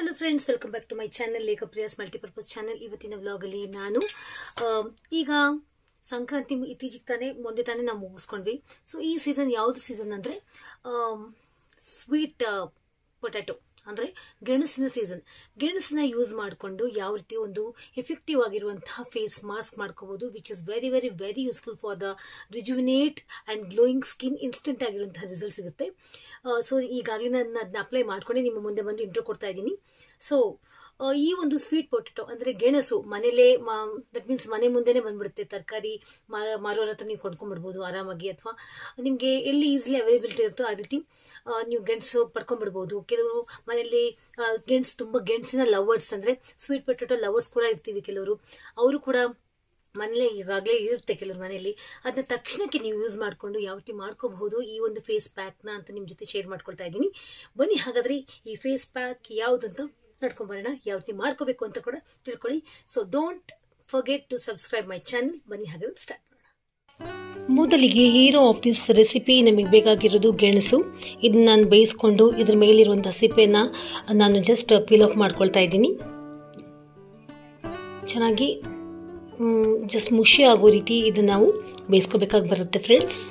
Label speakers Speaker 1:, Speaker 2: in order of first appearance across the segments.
Speaker 1: Hello friends, welcome back to my channel Lekhapriya's multipurpose channel. ಇವತ್ತಿನ ವ್ಲಾಗಲ್ಲಿ ನಾನು ಈಗ ಸಂಕ್ರಾಂತಿ ಇತ್ತೀಚೆಗೆ ತಾನೇ ನಾವು ಮುಗಿಸ್ಕೊಂಡ್ವಿ. ಸೊ ಈ ಸೀಸನ್ ಯಾವುದು ಸೀಸನ್ ಅಂದರೆ ಸ್ವೀಟ್ ಪೊಟ್ಯಾಟೊ ಅಂದರೆ ಗೆಣಸಿನ ಸೀಸನ್. ಗೆಣಸನ್ನ ಯೂಸ್ ಮಾಡಿಕೊಂಡು ಯಾವ ರೀತಿ ಒಂದು ಎಫೆಕ್ಟಿವ್ ಆಗಿರುವಂತಹ ಫೇಸ್ ಮಾಸ್ಕ್ ಮಾಡ್ಕೋಬಹುದು, which is very very very useful for the rejuvenate and glowing skin. Instant ಆಗಿರುವಂತಹ ರಿಸಲ್ಟ್ ಸಿಗುತ್ತೆ. ಸೊ ಈಗಾಗಲೇ ನಾನು ಅದನ್ನ ಅಪ್ಲೈ ಮಾಡ್ಕೊಂಡು ನಿಮ್ಮ ಮುಂದೆ ಬಂದು ಇಂಟ್ರೋ ಕೊಡ್ತಾ ಇದ್ದೀನಿ. ಸೊ ಈ ಒಂದು ಸ್ವೀಟ್ ಪೊಟ್ಯಾಟೊ ಅಂದರೆ ಗೆಣಸು ಮನೇಲೇ ದಟ್ ಮೀನ್ಸ್ ಮನೆ ಮುಂದೆನೇ ಬಂದ್ಬಿಡುತ್ತೆ. ತರಕಾರಿ ಮಾರೋರ ಹತ್ರ ನೀವು ಕೊಂಡ್ಕೊಂಡ್ಬಿಡ್ಬೋದು ಆರಾಮಾಗಿ, ಅಥವಾ ನಿಮಗೆ ಎಲ್ಲಿ ಈಸಿಲಿ ಅವೈಲಬಿಲಿಟಿ ಇರುತ್ತೋ ಆ ರೀತಿ ನೀವು ಗೆಣಸು ಪಡ್ಕೊಂಡ್ಬಿಡ್ಬೋದು. ಕೆಲವರು ಮನೆಯಲ್ಲಿ ಗೆಣಸಿನ ಲವರ್ಸ್ ಅಂದರೆ ಸ್ವೀಟ್ ಪೊಟ್ಯಾಟೊ ಲವರ್ಸ್ ಕೂಡ ಇರ್ತೀವಿ ಕೆಲವರು. ಅವರು ಕೂಡ ಮನೇಲೆ ಈಗಾಗಲೇ ಇರುತ್ತೆ ಕೆಲವ್ರ ಮನೆಯಲ್ಲಿ. ಅದನ್ನ ತಕ್ಷಣಕ್ಕೆ ನೀವು ಯೂಸ್ ಮಾಡಿಕೊಂಡು ಯಾವ ರೀತಿ ಮಾಡ್ಕೋಬಹುದು ಈ ಒಂದು ಫೇಸ್ ಪ್ಯಾಕ್ನ ಅಂತ ನಿಮ್ಮ ಜೊತೆ ಶೇರ್ ಮಾಡ್ಕೊಳ್ತಾ ಇದ್ದೀನಿ. ಬನ್ನಿ ಹಾಗಾದ್ರೆ ಈ ಫೇಸ್ ಪ್ಯಾಕ್ ಯಾವುದು ಅಂತ ನೋಡ್ಕೊಂಬರೋಣ, ಯಾವ ರೀತಿ ಮಾಡ್ಕೋಬೇಕು ಅಂತ ಕೂಡ ತಿಳ್ಕೊಳ್ಳಿ. So don't forget to subscribe my channel. ಬನ್ನಿ ಹಾಗಾದ್ರೆ ಸ್ಟಾರ್ಟ್ ಮಾಡೋಣ. ಮೊದಲಿಗೆ ಹೀರೋ ಆಫ್ ದಿಸ್ ರೆಸಿಪಿ ನಮಗೆ ಬೇಕಾಗಿರೋದು ಗೆಣಸು. ಇದನ್ನ ನಾನು ಬೇಯಿಸ್ಕೊಂಡು ಇದ್ರ ಮೇಲಿರುವಂಥ ಸಿಪ್ಪೆನ ನಾನು ಜಸ್ಟ್ ಪೀಲ್ ಆಫ್ ಮಾಡ್ಕೊಳ್ತಾ ಇದ್ದೀನಿ. ಚೆನ್ನಾಗಿ ಜಸ್ಟ್ ಮುಷಿ ಆಗೋ ರೀತಿ ಇದನ್ನು ನಾವು ಬೇಯಿಸ್ಕೋಬೇಕಾಗಿ ಬರುತ್ತೆ ಫ್ರೆಂಡ್ಸ್.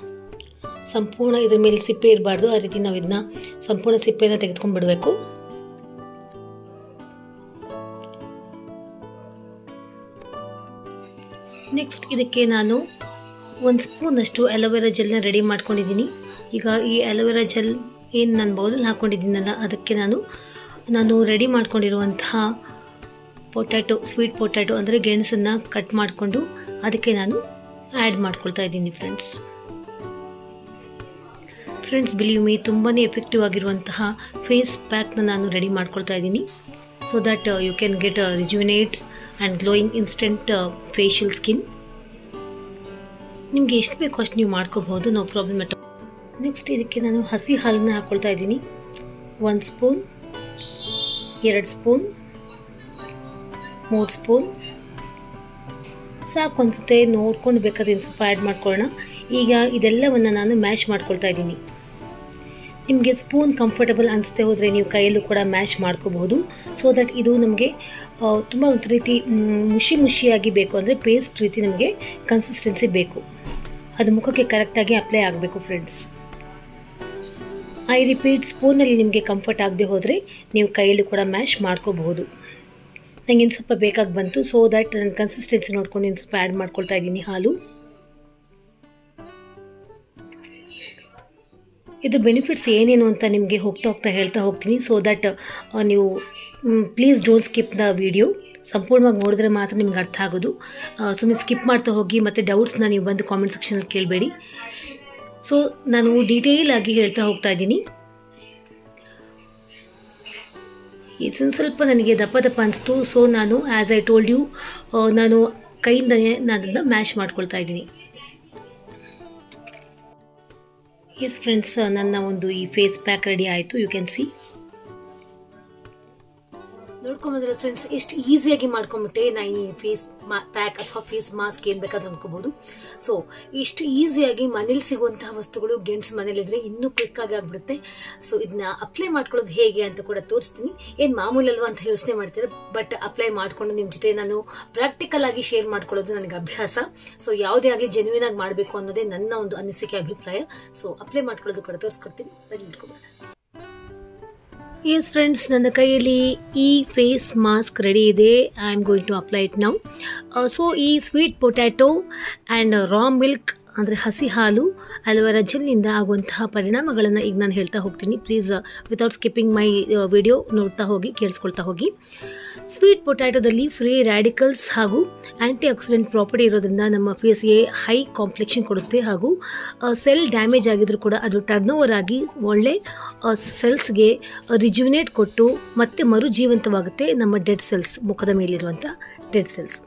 Speaker 1: ಸಂಪೂರ್ಣ ಇದ್ರ ಮೇಲೆ ಸಿಪ್ಪೆ ಇರಬಾರ್ದು, ಆ ರೀತಿ ನಾವು ಇದನ್ನ ಸಂಪೂರ್ಣ ಸಿಪ್ಪೆನ ತೆಗೆದುಕೊಂಡು ಬಿಡಬೇಕು. ನೆಕ್ಸ್ಟ್ ಇದಕ್ಕೆ ನಾನು 1 ಸ್ಪೂನಷ್ಟು ಅಲೋವೆರಾ ಜೆಲ್ನ ರೆಡಿ ಮಾಡ್ಕೊಂಡಿದ್ದೀನಿ. ಈಗ ಈ ಅಲೋವೆರಾ ಜೆಲ್ ಏನು ನಾನು ಬೌಲಲ್ಲಿ ಹಾಕ್ಕೊಂಡಿದ್ದೀನಲ್ಲ, ಅದಕ್ಕೆ ನಾನು ರೆಡಿ ಮಾಡ್ಕೊಂಡಿರುವಂತಹ ಪೊಟ್ಯಾಟೊ ಸ್ವೀಟ್ ಪೊಟ್ಯಾಟೊ ಅಂದರೆ ಗೆಣಸನ್ನು ಕಟ್ ಮಾಡಿಕೊಂಡು ಅದಕ್ಕೆ ನಾನು ಆ್ಯಡ್ ಮಾಡ್ಕೊಳ್ತಾ ಇದ್ದೀನಿ ಫ್ರೆಂಡ್ಸ್. ಬಿಲೀವ್ ಮೀ, ತುಂಬಾ ಎಫೆಕ್ಟಿವ್ ಆಗಿರುವಂತಹ ಫೇಸ್ ಪ್ಯಾಕ್ನ ನಾನು ರೆಡಿ ಮಾಡ್ಕೊಳ್ತಾ ಇದ್ದೀನಿ. So that you can get rejuvenate and glowing instant facial skin. ನಿಮಗೆ ಎಷ್ಟು ಬೇಕೋ ಅಷ್ಟು ನೀವು ಮಾಡ್ಕೋಬಹುದು, ನೋ ಪ್ರಾಬ್ಲಮ್ ಅಟ್. ನೆಕ್ಸ್ಟ್ ಇದಕ್ಕೆ ನಾನು ಹಸಿ ಹಾಲನ್ನ ಹಾಕ್ಕೊಳ್ತಾ ಇದ್ದೀನಿ. 1 ಸ್ಪೂನ್, 2 ಸ್ಪೂನ್, 3 ಸ್ಪೂನ್ ಸಾಕು ಅನಿಸುತ್ತೆ. ನೋಡ್ಕೊಂಡು ಬೇಕಾದ್ರೆ ಸ್ವಲ್ಪ ಆ್ಯಡ್ ಮಾಡ್ಕೊಳ್ಳೋಣ. ಈಗ ಇದೆಲ್ಲವನ್ನು ನಾನು ಮ್ಯಾಶ್ ಮಾಡ್ಕೊಳ್ತಾ ಇದ್ದೀನಿ. ನಿಮಗೆ ಸ್ಪೂನ್ ಕಂಫರ್ಟಬಲ್ ಅನಿಸ್ತೆ ಹೋದರೆ ನೀವು ಕೈಯಲ್ಲೂ ಕೂಡ ಮ್ಯಾಶ್ ಮಾಡ್ಕೋಬಹುದು. ಸೊ ದಟ್ ಇದು ನಮಗೆ ತುಂಬ ಒಂದು ರೀತಿ ಮುಷಿಯಾಗಿ ಬೇಕು, ಅಂದರೆ ಪೇಸ್ಟ್ ರೀತಿ ನಮಗೆ ಕನ್ಸಿಸ್ಟೆನ್ಸಿ ಬೇಕು. ಅದು ಮುಖಕ್ಕೆ ಕರೆಕ್ಟಾಗಿ ಅಪ್ಲೈ ಆಗಬೇಕು ಫ್ರೆಂಡ್ಸ್. ಐ ರಿಪೀಟ್, ಸ್ಪೂನಲ್ಲಿ ನಿಮಗೆ ಕಂಫರ್ಟ್ ಆಗದೆ ಹೋದರೆ ನೀವು ಕೈಯಲ್ಲೂ ಕೂಡ ಮ್ಯಾಶ್ ಮಾಡ್ಕೋಬಹುದು. ನನಗೆ ಇನ್ನು ಸ್ವಲ್ಪ ಬೇಕಾಗಿ ಬಂತು. ಸೊ ದಟ್ ನನ್ನ ಕನ್ಸಿಸ್ಟೆನ್ಸಿ ನೋಡ್ಕೊಂಡು ಇನ್ನು ಸ್ವಲ್ಪ ಆ್ಯಡ್ ಮಾಡ್ಕೊಳ್ತಾ ಇದ್ದೀನಿ ಹಾಲು. ಇದು ಬೆನಿಫಿಟ್ಸ್ ಏನೇನು ಅಂತ ನಿಮಗೆ ಹೋಗ್ತಾ ಹೇಳ್ತಾ ಹೋಗ್ತೀನಿ. ಸೊ ದಟ್ ನೀವು please don't skip the video. ಸಂಪೂರ್ಣವಾಗಿ ನೋಡಿದ್ರೆ ಮಾತ್ರ ನಿಮ್ಗೆ ಅರ್ಥ ಆಗೋದು. ಸುಮ್ಮನೆ ಸ್ಕಿಪ್ ಮಾಡ್ತಾ ಹೋಗಿ ಮತ್ತು ಡೌಟ್ಸ್ನ ನೀವು ಬಂದು ಕಾಮೆಂಟ್ ಸೆಕ್ಷನಲ್ಲಿ ಕೇಳಬೇಡಿ. ಸೊ ನಾನು ಡೀಟೇಲ್ ಆಗಿ ಹೇಳ್ತಾ ಹೋಗ್ತಾ ಇದ್ದೀನಿ. ಇದನ್ನು ಸ್ವಲ್ಪ ನನಗೆ ದಪ್ಪ ಅನಿಸ್ತು. ಸೊ ನಾನು ಆ್ಯಸ್ ಐ ಟೋಲ್ಡ್ ಯು, ನಾನು ಕೈಯಿಂದನೇ ನಾನು ಅದನ್ನು ಮ್ಯಾಶ್ ಮಾಡ್ಕೊಳ್ತಾ ಇದ್ದೀನಿ. ಎಸ್ ಫ್ರೆಂಡ್ಸ್, ನನ್ನ ಒಂದು ಈ ಫೇಸ್ ಪ್ಯಾಕ್ ರೆಡಿ ಆಯಿತು. ಯು ಕ್ಯಾನ್ ಸಿ, ನೋಡ್ಕೊಂಬಂದ್ರೆ ಫ್ರೆಂಡ್ಸ್ ಎಷ್ಟು ಈಸಿಯಾಗಿ ಮಾಡ್ಕೊಂಬಿಟ್ಟೆ ನಾ ಈ ಫೇಸ್ ಪ್ಯಾಕ್ ಅಥವಾ ಫೇಸ್ ಮಾಸ್ಕ್ ಏನು ಬೇಕಾದ್ರೂ ಅಂದ್ಕೋಬಹುದು. ಸೊ ಇಷ್ಟು ಈಸಿಯಾಗಿ ಮನೇಲಿ ಸಿಗುವಂತಹ ವಸ್ತುಗಳು ಗೆಣಸು ಮನೇಲಿದ್ರೆ ಇನ್ನೂ ಕ್ವಿಕ್ ಆಗಿ ಆಗ್ಬಿಡುತ್ತೆ. ಸೊ ಇದನ್ನ ಅಪ್ಲೈ ಮಾಡ್ಕೊಳ್ಳೋದು ಹೇಗೆ ಅಂತ ಕೂಡ ತೋರಿಸ್ತೀನಿ. ಏನು ಮಾಮೂಲಲ್ವಾ ಅಂತ ಯೋಚನೆ ಮಾಡ್ತೀರಾ, ಬಟ್ ಅಪ್ಲೈ ಮಾಡ್ಕೊಂಡು ನಿಮ್ಮ ಜೊತೆ ನಾನು ಪ್ರಾಕ್ಟಿಕಲ್ ಆಗಿ ಶೇರ್ ಮಾಡ್ಕೊಳ್ಳೋದು ನನಗೆ ಅಭ್ಯಾಸ. ಸೊ ಯಾವುದೇ ಆಗಲಿ ಜೆನ್ಯೂನ್ ಆಗಿ ಮಾಡಬೇಕು ಅನ್ನೋದೇ ನನ್ನ ಒಂದು ಅನಿಸಿಕೆ, ಅಭಿಪ್ರಾಯ. ಸೊ ಅಪ್ಲೈ ಮಾಡ್ಕೊಳ್ಳೋದು ಕೂಡ ತೋರಿಸ್ಕೊಡ್ತೀನಿ, ಬನ್ನಿ ಇಟ್ಕೊಬೇಡ. ಎಸ್ ಫ್ರೆಂಡ್ಸ್, ನನ್ನ ಕೈಯಲ್ಲಿ ಈ ಫೇಸ್ ಮಾಸ್ಕ್ ರೆಡಿ ಇದೆ. I am going to apply it now. So ಈ sweet potato and raw milk ಅಂದರೆ ಹಸಿ ಹಾಲು, ಅಲೋವೆರಾ ಜೆಲ್ನಿಂದ ಆಗುವಂತಹ ಪರಿಣಾಮಗಳನ್ನು ಈಗ ನಾನು ಹೇಳ್ತಾ ಹೋಗ್ತೀನಿ. Please without skipping my video ನೋಡ್ತಾ ಹೋಗಿ, ಕೇಳಿಸ್ಕೊಳ್ತಾ ಹೋಗಿ. ಸ್ವೀಟ್ ಪೊಟ್ಯಾಟೊದಲ್ಲಿ ಫ್ರೀ ರ್ಯಾಡಿಕಲ್ಸ್ ಹಾಗೂ ಆ್ಯಂಟಿ ಆಕ್ಸಿಡೆಂಟ್ ಪ್ರಾಪರ್ಟಿ ಇರೋದ್ರಿಂದ ನಮ್ಮ ಫೇಸ್ಗೆ ಹೈ ಕಾಂಪ್ಲೆಕ್ಷನ್ ಕೊಡುತ್ತೆ. ಹಾಗೂ ಸೆಲ್ ಡ್ಯಾಮೇಜ್ ಆಗಿದ್ರೂ ಕೂಡ ಅದು ಟರ್ನ್ ಓವರ್ ಆಗಿ ಒಳ್ಳೆ ಸೆಲ್ಸ್ಗೆ ರಿಜುವಿನೇಟ್ ಕೊಟ್ಟು ಮತ್ತೆ ಮರುಜೀವಂತವಾಗುತ್ತೆ ನಮ್ಮ ಡೆಡ್ ಸೆಲ್ಸ್, ಮುಖದ ಮೇಲಿರುವಂಥ ಡೆಡ್ ಸೆಲ್ಸ್.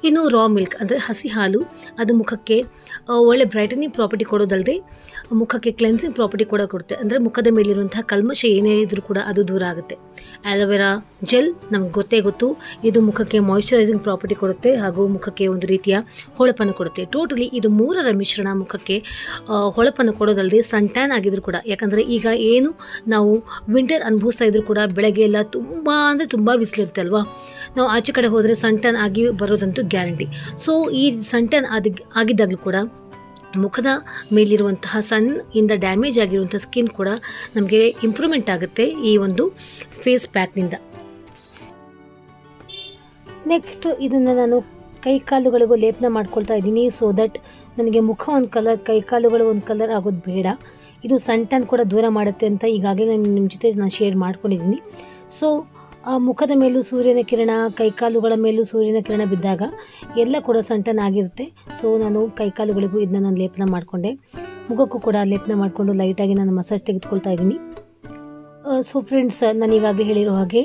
Speaker 1: ಇನ್ನು ರಾ ಮಿಲ್ಕ್ ಅಂದರೆ ಹಸಿ ಹಾಲು, ಅದು ಮುಖಕ್ಕೆ ಒಳ್ಳೆ ಬ್ರೈಟನಿಂಗ್ ಪ್ರಾಪರ್ಟಿ ಕೊಡೋದಲ್ಲದೆ ಮುಖಕ್ಕೆ ಕ್ಲೆನ್ಸಿಂಗ್ ಪ್ರಾಪರ್ಟಿ ಕೂಡ ಕೊಡುತ್ತೆ. ಅಂದರೆ ಮುಖದ ಮೇಲಿರುವಂತಹ ಕಲ್ಮಶ ಏನೇ ಇದ್ರೂ ಕೂಡ ಅದು ದೂರ ಆಗುತ್ತೆ. ಆಲೋವೆರಾ ಜೆಲ್ ನಮ್ಗೆ ಗೊತ್ತೇ ಗೊತ್ತು, ಇದು ಮುಖಕ್ಕೆ ಮಾಯಿಶ್ಚರೈಸಿಂಗ್ ಪ್ರಾಪರ್ಟಿ ಕೊಡುತ್ತೆ ಹಾಗೂ ಮುಖಕ್ಕೆ ಒಂದು ರೀತಿಯ ಹೊಳಪನ್ನು ಕೊಡುತ್ತೆ. ಟೋಟಲಿ ಇದು ಮೂರರ ಮಿಶ್ರಣ ಮುಖಕ್ಕೆ ಹೊಳಪನ್ನು ಕೊಡೋದಲ್ಲದೆ ಸನ್ ಟ್ಯಾನ್ ಆಗಿದ್ರು ಕೂಡ, ಯಾಕಂದರೆ ಈಗ ಏನು ನಾವು ವಿಂಟರ್ ಅನುಭವಿಸ್ತಾ ಇದ್ರು ಕೂಡ ಬೆಳಗ್ಗೆ ಎಲ್ಲ ತುಂಬ ಅಂದರೆ ತುಂಬ ಬಿಸಿಲಿರುತ್ತೆ ಅಲ್ವಾ, ನಾವು ಆಚೆ ಕಡೆ ಹೋದರೆ ಸನ್ ಟ್ಯಾನ್ ಆಗಿ ಬರೋದಂತೂ ಗ್ಯಾರಂಟಿ. ಸೊ ಈ ಸನ್ ಟ್ಯಾನ್ ಆಗಿದ್ದಾಗಲೂ ಕೂಡ ಮುಖದ ಮೇಲಿರುವಂತಹ ಸನ್ ಇಂದ ಡ್ಯಾಮೇಜ್ ಆಗಿರುವಂಥ ಸ್ಕಿನ್ ಕೂಡ ನಮಗೆ ಇಂಪ್ರೂವ್ಮೆಂಟ್ ಆಗುತ್ತೆ ಈ ಒಂದು ಫೇಸ್ ಪ್ಯಾಕ್ನಿಂದ. ನೆಕ್ಸ್ಟ್ ಇದನ್ನು ನಾನು ಕೈಕಾಲುಗಳಿಗೂ ಲೇಪನ ಮಾಡ್ಕೊಳ್ತಾ ಇದ್ದೀನಿ. ಸೊ ದಟ್ ನನಗೆ ಮುಖ ಒಂದು ಕಲರ್, ಕೈಕಾಲುಗಳು ಒಂದು ಕಲರ್ ಆಗೋದು ಬೇಡ. ಇದು ಸನ್ ಟ್ಯಾನ್ ಕೂಡ ದೂರ ಮಾಡುತ್ತೆ ಅಂತ ಈಗಾಗಲೇ ನಾನು ನಿಮ್ಮ ಜೊತೆ ಶೇರ್ ಮಾಡ್ಕೊಂಡಿದ್ದೀನಿ. ಸೊ ಮುಖದ ಮೇಲೂ ಸೂರ್ಯನ ಕಿರಣ, ಕೈಕಾಲುಗಳ ಮೇಲೂ ಸೂರ್ಯನ ಕಿರಣ ಬಿದ್ದಾಗ ಎಲ್ಲ ಕೂಡ ಸನ್ ಟ್ಯಾನ್ ಆಗಿರುತ್ತೆ. ಸೊ ನಾನು ಕೈಕಾಲುಗಳಿಗೂ ಇದನ್ನ ನಾನು ಲೇಪನ ಮಾಡಿಕೊಂಡೆ, ಮುಖಕ್ಕೂ ಕೂಡ ಲೇಪನ ಮಾಡಿಕೊಂಡು ಲೈಟಾಗಿ ನಾನು ಮಸಾಜ್ ತೆಗೆದುಕೊಳ್ತಾ ಇದ್ದೀನಿ. ಸೊ ಫ್ರೆಂಡ್ಸ್, ನಾನು ಈಗಾಗಲೇ ಹೇಳಿರೋ ಹಾಗೆ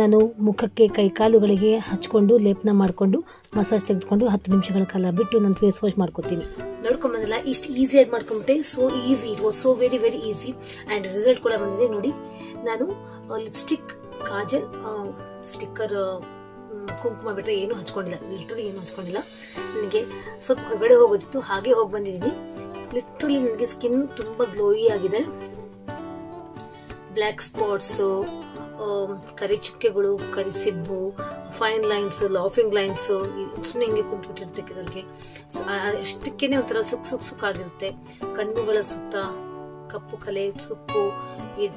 Speaker 1: ನಾನು ಮುಖಕ್ಕೆ ಕೈಕಾಲುಗಳಿಗೆ ಹಚ್ಕೊಂಡು ಲೇಪನ ಮಾಡಿಕೊಂಡು ಮಸಾಜ್ ತೆಗೆದುಕೊಂಡು 10 ನಿಮಿಷಗಳ ಕಾಲ ಬಿಟ್ಟು ನಾನು ಫೇಸ್ ವಾಶ್ ಮಾಡ್ಕೊತೀನಿ. ನೋಡ್ಕೊಂಬಂದಿಲ್ಲ, ಇಷ್ಟು ಈಸಿಯಾಗಿ ಮಾಡ್ಕೊಂಬಿಟ್ಟೆ. So easy, it was so very very easy and result ಕೂಡ ಬಂದಿದೆ. ನೋಡಿ, ನಾನು ಲಿಪ್ಸ್ಟಿಕ್, ಕಾಜಲ್, ಸ್ಟಿಕ್ಕರ್, ಕುಂಕುಮ ಬಿಟ್ಟರೆ ಏನು ಹಚ್ಕೊಂಡಿಲ್ಲ, ಲಿಟ್ರಲಿ ಏನು ಹಚ್ಕೊಂಡಿಲ್ಲ. ನನಗೆ ಸ್ವಲ್ಪ ಹೊರಗಡೆ ಹೋಗೋದಿತ್ತು, ಹಾಗೆ ಹೋಗಿ ಬಂದಿದ್ದೀನಿ. ಲಿಟ್ರಲಿ ನನಗೆ ಸ್ಕಿನ್ ತುಂಬ ಗ್ಲೋಯಿ ಆಗಿದೆ. ಬ್ಲ್ಯಾಕ್ ಸ್ಪಾಟ್ಸು, ಕರಿ ಚುಕ್ಕೆಗಳು, ಕರಿ ಸಿಬ್ಬು, ಫೈನ್ ಲೈನ್ಸ್, ಲಾಫಿಂಗ್ ಲೈನ್ಸ್ ಸುಮ್ಮನೆ ಹಿಂಗೆ ಕುಂತ್ಬಿಟ್ಟಿರುತ್ತೆ ಕೆಲವರಿಗೆ. ಅಷ್ಟಕ್ಕೇನೆ ಒಂಥರ ಸುಕ್ ಆಗಿರುತ್ತೆ. ಕಣ್ಣುಗಳ ಸುತ್ತ ಕಪ್ಪು ಕಲೆ, ಸುಕ್ಕು, ಈ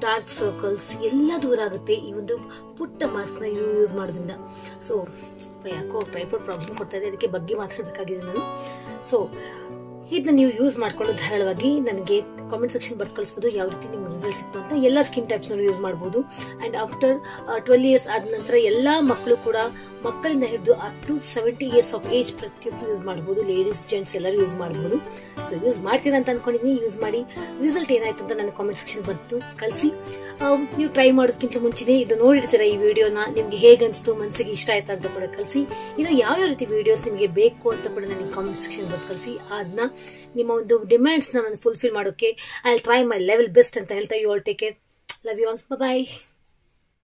Speaker 1: ಡಾರ್ಕ್ ಸರ್ಕಲ್ಸ್ ಎಲ್ಲ ದೂರ ಆಗುತ್ತೆ ಈ ಒಂದು ಪುಟ್ಟ ಮಾಸ್ಕ್ ನ ಯೂಸ್ ಮಾಡೋದ್ರಿಂದ. ಸೊ ಯಾಕೋ ಟೈಫಾಯ್ಡ್ ಪ್ರಾಬ್ಲಮ್ ಕೊಡ್ತಾ ಇದೆ, ಅದಕ್ಕೆ ಬಗ್ಗೆ ಮಾತಾಡಬೇಕಾಗಿದೆ ನಾನು. ಸೊ ಇದನ್ನ ನೀವು ಯೂಸ್ ಮಾಡ್ಕೊಂಡು ಧಾರಾಳವಾಗಿ ನನಗೆ ಕಾಮೆಂಟ್ ಸೆಕ್ಷನ್ ಬರ್ದು ಕಳಿಸಬಹುದು ಯಾವ ರೀತಿ ನಿಮ್ಗೆ ರಿಸಲ್ಟ್ ಸಿಕ್ತು ಅಂತ. ಎಲ್ಲ ಸ್ಕಿನ್ ಟೈಪ್ಸ್ ನ ಯೂಸ್ ಮಾಡಬಹುದು. ಅಂಡ್ ಆಫ್ಟರ್ 12 ಇಯರ್ಸ್ ಆದ ನಂತರ ಎಲ್ಲಾ ಮಕ್ಕಳು ಕೂಡ, ಮಕ್ಕಳಿಂದ ಹಿಡಿದು up to 70 years of age ಪ್ರತಿಯೊಬ್ಬರು ಯೂಸ್ ಮಾಡಬಹುದು. ಲೇಡೀಸ್, ಜೆಂಟ್ಸ್ ಎಲ್ಲರೂ ಯೂಸ್ ಮಾಡಬಹುದು. ಸೊ ಯೂಸ್ ಮಾಡ್ತೀರಾ ಅಂತ ಅನ್ಕೊಂಡಿದ್ದೀನಿ. ಯೂಸ್ ಮಾಡಿ ರಿಸಲ್ಟ್ ಏನಾಯ್ತು ಅಂತ ನನ್ನ ಕಾಮೆಂಟ್ ಸೆಕ್ಷನ್ ಬರ್ದು ಕಳಿಸಿ. ನೀವು ಟ್ರೈ ಮಾಡೋದಕ್ಕಿಂತ ಮುಂಚೆನೇ ಇದು ನೋಡಿರ್ತೀರಾ ಈ ವಿಡಿಯೋನ, ನಿಮ್ಗೆ ಹೇಗೆ ಅನಿಸ್ತು, ಮನಸ್ಸಿಗೆ ಇಷ್ಟ ಆಯ್ತಾ ಅಂತ ಕೂಡ ಕಳಿಸಿ. ಇನ್ನು ಯಾವ ರೀತಿ ವಿಡಿಯೋಸ್ ನಿಮಗೆ ಬೇಕು ಅಂತ ಕೂಡ ನನಗೆ ಕಾಮೆಂಟ್ ಸೆಕ್ಷನ್ ಬರ್ದು ಕಳಿಸಿ. ಅದನ್ನ ನಿಮ್ಮ ಒಂದು ಡಿಮ್ಯಾಂಡ್ಸ್ ನ ನಾನು ಫುಲ್ಫಿಲ್ ಮಾಡೋಕೆ I will try my level best ಅಂತ ಹೇಳ್ತಾ, you all take care, love you all, by.